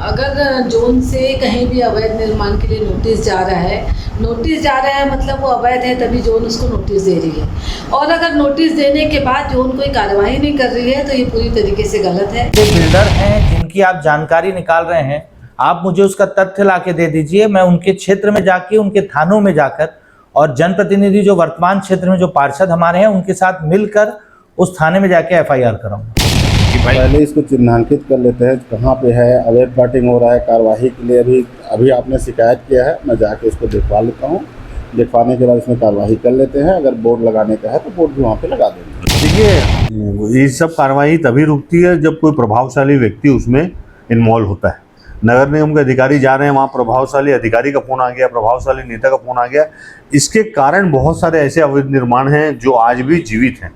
अगर जोन से कहीं भी अवैध निर्माण के लिए नोटिस जा रहा है मतलब वो अवैध है, तभी जोन उसको नोटिस दे रही है। और अगर नोटिस देने के बाद जोन कोई कार्रवाई नहीं कर रही है तो ये पूरी तरीके से गलत है। जो बिल्डर हैं जिनकी आप जानकारी निकाल रहे हैं, आप मुझे उसका तथ्य ला के दे दीजिए। मैं उनके क्षेत्र में जाके, उनके थानों में जाकर, और जनप्रतिनिधि जो वर्तमान क्षेत्र में जो पार्षद हमारे हैं उनके साथ मिलकर उस थाने में जाके एफआईआर कराऊंगा। पहले इसको चिन्हांकित कर लेते हैं कहाँ पे है, अवैध प्लाटिंग हो रहा है। कार्यवाही के लिए अभी आपने शिकायत किया है, मैं जाके इसको दिखवा लेता हूँ। दिखवाने के बाद इसमें कार्यवाही कर लेते हैं। अगर बोर्ड लगाने का है तो बोर्ड भी वहाँ पे लगा देंगे। देखिए, ये सब कार्रवाई तभी रुकती है जब कोई प्रभावशाली व्यक्ति उसमें इन्वॉल्व होता है। नगर निगम के अधिकारी जा रहे हैं, वहाँ प्रभावशाली अधिकारी का फ़ोन आ गया, प्रभावशाली नेता का फ़ोन आ गया। इसके कारण बहुत सारे ऐसे अवैध निर्माण हैं जो आज भी जीवित हैं।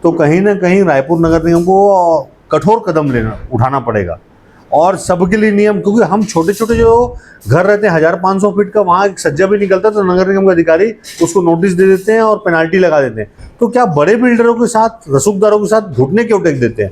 तो कहीं ना कहीं रायपुर नगर निगम को कठोर कदम उठाना पड़ेगा, और सबके लिए नियम, क्योंकि हम छोटे छोटे जो घर रहते हैं 1500 फीट का, वहाँ एक सज्जा भी निकलता तो नगर निगम के अधिकारी उसको नोटिस दे देते हैं और पेनाल्टी लगा देते हैं। तो क्या बड़े बिल्डरों के साथ, रसूखदारों के साथ घुटने क्यों टेक देते हैं?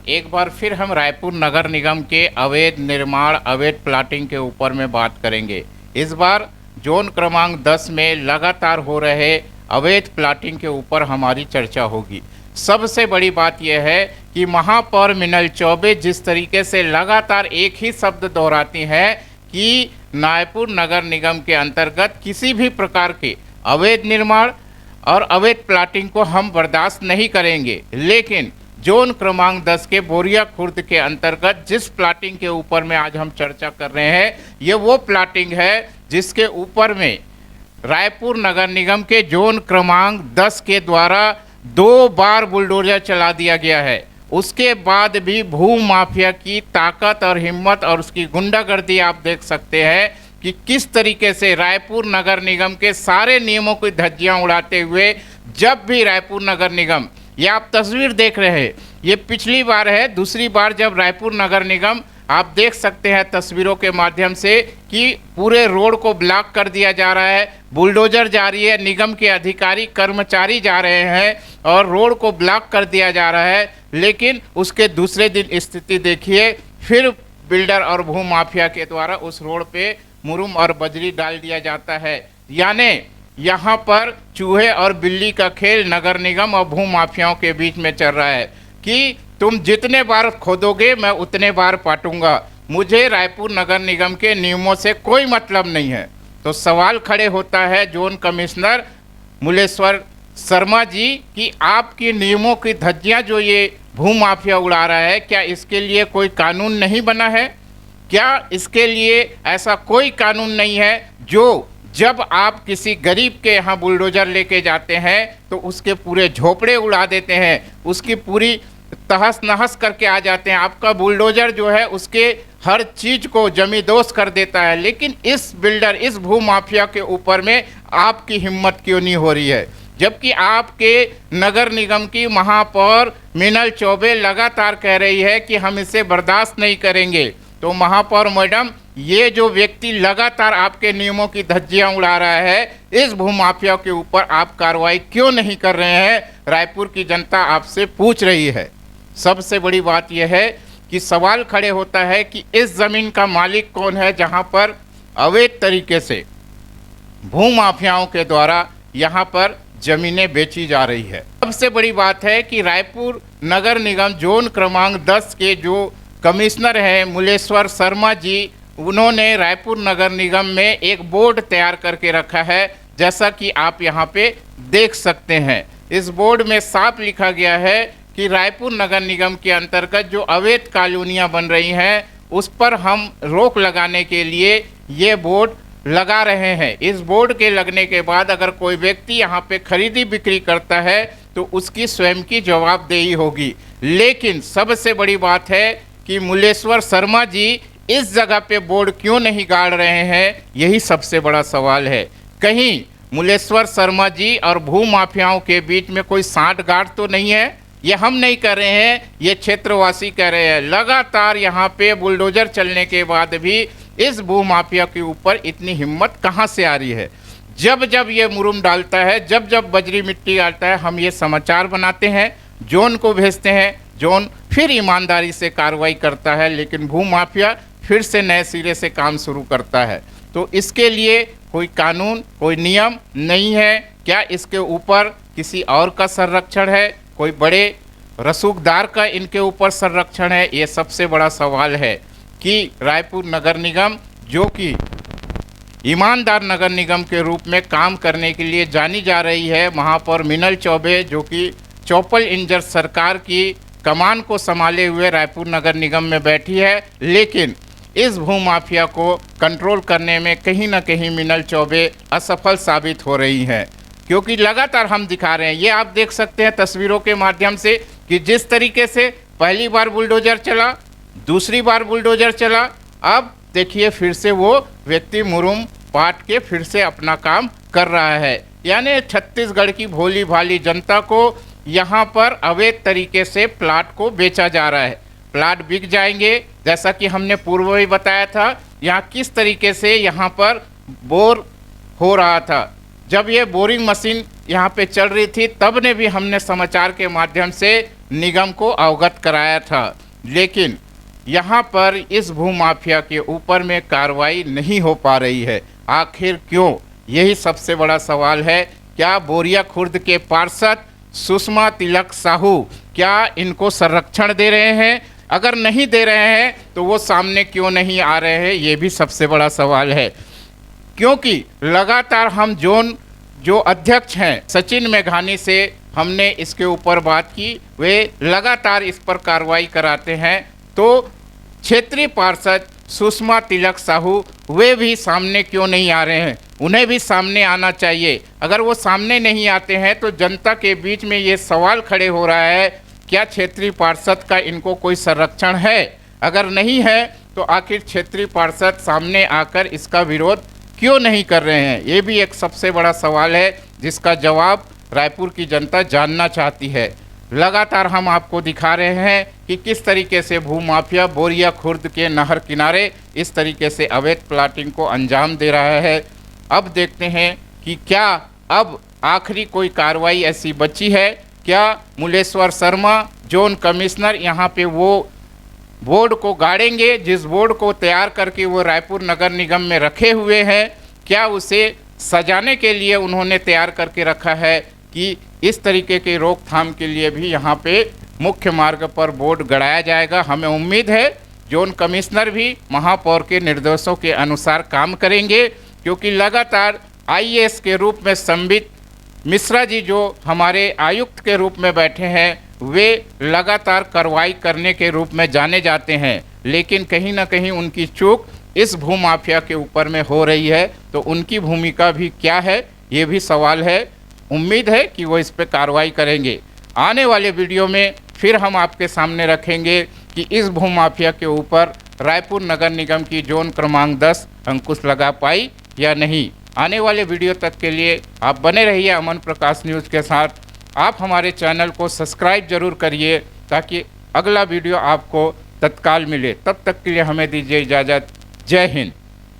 एक बार फिर हम रायपुर नगर निगम के अवैध निर्माण, अवैध प्लाटिंग के ऊपर में बात करेंगे। इस बार जोन क्रमांक 10 में लगातार हो रहे अवैध प्लाटिंग के ऊपर हमारी चर्चा होगी। सबसे बड़ी बात यह है कि महापौर मीनल चौबे जिस तरीके से लगातार एक ही शब्द दोहराती हैं कि रायपुर नगर निगम के अंतर्गत किसी भी प्रकार के अवैध निर्माण और अवैध प्लाटिंग को हम बर्दाश्त नहीं करेंगे। लेकिन जोन क्रमांक 10 के बोरिया खुर्द के अंतर्गत जिस प्लाटिंग के ऊपर में आज हम चर्चा कर रहे हैं, ये वो प्लाटिंग है जिसके ऊपर में रायपुर नगर निगम के जोन क्रमांक 10 के द्वारा 2 बार बुलडोजर चला दिया गया है। उसके बाद भी भू माफिया की ताकत और हिम्मत और उसकी गुंडागर्दी आप देख सकते हैं कि किस तरीके से रायपुर नगर निगम के सारे नियमों की धज्जियां उड़ाते हुए, जब भी रायपुर नगर निगम, ये आप तस्वीर देख रहे हैं, ये पिछली बार है, दूसरी बार जब रायपुर नगर निगम, आप देख सकते हैं तस्वीरों के माध्यम से कि पूरे रोड को ब्लॉक कर दिया जा रहा है, बुलडोजर जा रही है, निगम के अधिकारी कर्मचारी जा रहे हैं और रोड को ब्लॉक कर दिया जा रहा है। लेकिन उसके दूसरे दिन स्थिति देखिए, फिर बिल्डर और भू माफिया के द्वारा उस रोड पे मुरुम और बजरी डाल दिया जाता है। यानी यहाँ पर चूहे और बिल्ली का खेल नगर निगम और भू माफियाओं के बीच में चल रहा है कि तुम जितने बार खोदोगे मैं उतने बार पाटूंगा। मुझे रायपुर नगर निगम के नियमों से कोई मतलब नहीं है। तो सवाल खड़े होता है जोन कमिश्नर मुलेश्वर शर्मा जी कि आपकी नियमों की धज्जियां जो ये भू माफिया उड़ा रहा है, क्या इसके लिए कोई कानून नहीं बना है? क्या इसके लिए ऐसा कोई कानून नहीं है जो जब आप किसी गरीब के यहाँ बुलडोजर लेके जाते हैं तो उसके पूरे झोपड़े उड़ा देते हैं, उसकी पूरी तहस नहस करके आ जाते हैं। आपका बुलडोजर जो है उसके हर चीज़ को जमींदोज कर देता है। लेकिन इस बिल्डर, इस भू माफिया के ऊपर में आपकी हिम्मत क्यों नहीं हो रही है? जबकि आपके नगर निगम की महापौर मीनल चौबे लगातार कह रही है कि हम इसे बर्दाश्त नहीं करेंगे। तो महापौर मैडम, ये जो व्यक्ति लगातार आपके नियमों की धज्जियां उड़ा रहा है, इस भूमाफिया के ऊपर आप कार्रवाई क्यों नहीं कर रहे हैं? रायपुर की जनता आपसे पूछ रही है। सबसे बड़ी बात यह है कि सवाल खड़े होता है कि इस ज़मीन का मालिक कौन है जहां पर अवैध तरीके से भूमाफियाओं के द्वारा यहां पर ज़मीनें बेची जा रही है। सबसे बड़ी बात है कि रायपुर नगर निगम जोन क्रमांक 10 के जो कमिश्नर हैं मुलेश्वर शर्मा जी, उन्होंने रायपुर नगर निगम में एक बोर्ड तैयार करके रखा है, जैसा कि आप यहाँ पे देख सकते हैं। इस बोर्ड में साफ लिखा गया है कि रायपुर नगर निगम के अंतर्गत जो अवैध कॉलोनियाँ बन रही हैं उस पर हम रोक लगाने के लिए ये बोर्ड लगा रहे हैं। इस बोर्ड के लगने के बाद अगर कोई व्यक्ति यहाँ पे खरीदी बिक्री करता है तो उसकी स्वयं की जवाबदेही होगी। लेकिन सबसे बड़ी बात है कि मुलेश्वर शर्मा जी इस जगह पे बोर्ड क्यों नहीं गाड़ रहे हैं, यही सबसे बड़ा सवाल है। कहीं मुलेश्वर शर्मा जी और भू माफियाओं के बीच में कोई सांठगांठ तो नहीं है? ये हम नहीं कर रहे हैं, ये क्षेत्रवासी कह रहे हैं। लगातार यहाँ पे बुलडोजर चलने के बाद भी इस भू माफिया के ऊपर इतनी हिम्मत कहाँ से आ रही है? जब जब ये मुरुम डालता है, जब जब बजरी मिट्टी डालता है, हम ये समाचार बनाते हैं, जोन को भेजते हैं, जोन फिर ईमानदारी से कार्रवाई करता है, लेकिन भू माफिया फिर से नए सिरे से काम शुरू करता है। तो इसके लिए कोई कानून, कोई नियम नहीं है। क्या इसके ऊपर किसी और का संरक्षण है, कोई बड़े रसूखदार का इनके ऊपर संरक्षण है? ये सबसे बड़ा सवाल है कि रायपुर नगर निगम, जो कि ईमानदार नगर निगम के रूप में काम करने के लिए जानी जा रही है, महापौर मीनल चौबे, जो कि चौपल इंजर सरकार की कमान को संभाले हुए रायपुर नगर निगम में बैठी है, लेकिन इस भूमाफिया को कंट्रोल करने में कहीं ना कहीं मीनल चौबे असफल साबित हो रही हैं। क्योंकि लगातार हम दिखा रहे हैं, ये आप देख सकते हैं तस्वीरों के माध्यम से कि जिस तरीके से पहली बार बुलडोजर चला, दूसरी बार बुलडोजर चला, अब देखिए फिर से वो व्यक्ति मुरुम पाट के फिर से अपना काम कर रहा है। यानी छत्तीसगढ़ की भोली भाली जनता को यहाँ पर अवैध तरीके से प्लाट को बेचा जा रहा है। प्लाट बिक जाएंगे, जैसा कि हमने पूर्व में बताया था, यहाँ किस तरीके से यहाँ पर बोर हो रहा था। जब ये बोरिंग मशीन यहाँ पे चल रही थी तब ने भी हमने समाचार के माध्यम से निगम को अवगत कराया था, लेकिन यहाँ पर इस भूमाफिया के ऊपर में कार्रवाई नहीं हो पा रही है। आखिर क्यों? यही सबसे बड़ा सवाल है। क्या बोरिया खुर्द के पार्षद सुषमा तिलक साहू क्या इनको संरक्षण दे रहे हैं? अगर नहीं दे रहे हैं तो वो सामने क्यों नहीं आ रहे हैं? ये भी सबसे बड़ा सवाल है। क्योंकि लगातार हम जोन जो अध्यक्ष हैं सचिन मेघानी से हमने इसके ऊपर बात की, वे लगातार इस पर कार्रवाई कराते हैं। तो क्षेत्रीय पार्षद सुषमा तिलक साहू वे भी सामने क्यों नहीं आ रहे हैं? उन्हें भी सामने आना चाहिए। अगर वो सामने नहीं आते हैं तो जनता के बीच में ये सवाल खड़े हो रहा है, क्या क्षेत्रीय पार्षद का इनको कोई संरक्षण है? अगर नहीं है तो आखिर क्षेत्रीय पार्षद सामने आकर इसका विरोध क्यों नहीं कर रहे हैं? ये भी एक सबसे बड़ा सवाल है जिसका जवाब रायपुर की जनता जानना चाहती है। लगातार हम आपको दिखा रहे हैं कि किस तरीके से भूमाफिया बोरिया खुर्द के नहर किनारे इस तरीके से अवैध प्लाटिंग को अंजाम दे रहा है। अब देखते हैं कि क्या अब आखिरी कोई कार्रवाई ऐसी बची है? क्या मुलेश्वर शर्मा जोन कमिश्नर यहाँ पे वो बोर्ड को गाड़ेंगे जिस बोर्ड को तैयार करके वो रायपुर नगर निगम में रखे हुए हैं? क्या उसे सजाने के लिए उन्होंने तैयार करके रखा है कि इस तरीके के रोकथाम के लिए भी यहाँ पे मुख्य मार्ग पर बोर्ड गड़ाया जाएगा? हमें उम्मीद है जोन कमिश्नर भी महापौर के निर्देशों के अनुसार काम करेंगे, क्योंकि लगातार आईएएस के रूप में संबित मिश्रा जी जो हमारे आयुक्त के रूप में बैठे हैं, वे लगातार कार्रवाई करने के रूप में जाने जाते हैं, लेकिन कहीं ना कहीं उनकी चूक इस भूमाफिया के ऊपर में हो रही है। तो उनकी भूमिका भी क्या है, ये भी सवाल है। उम्मीद है कि वो इस पर कार्रवाई करेंगे। आने वाले वीडियो में फिर हम आपके सामने रखेंगे कि इस भूमाफिया के ऊपर रायपुर नगर निगम की जोन क्रमांक 10 अंकुश लगा पाई या नहीं। आने वाले वीडियो तक के लिए आप बने रहिए अमन प्रकाश न्यूज़ के साथ। आप हमारे चैनल को सब्सक्राइब जरूर करिए ताकि अगला वीडियो आपको तत्काल मिले। तब तक के लिए हमें दीजिए इजाज़त। जय हिंद।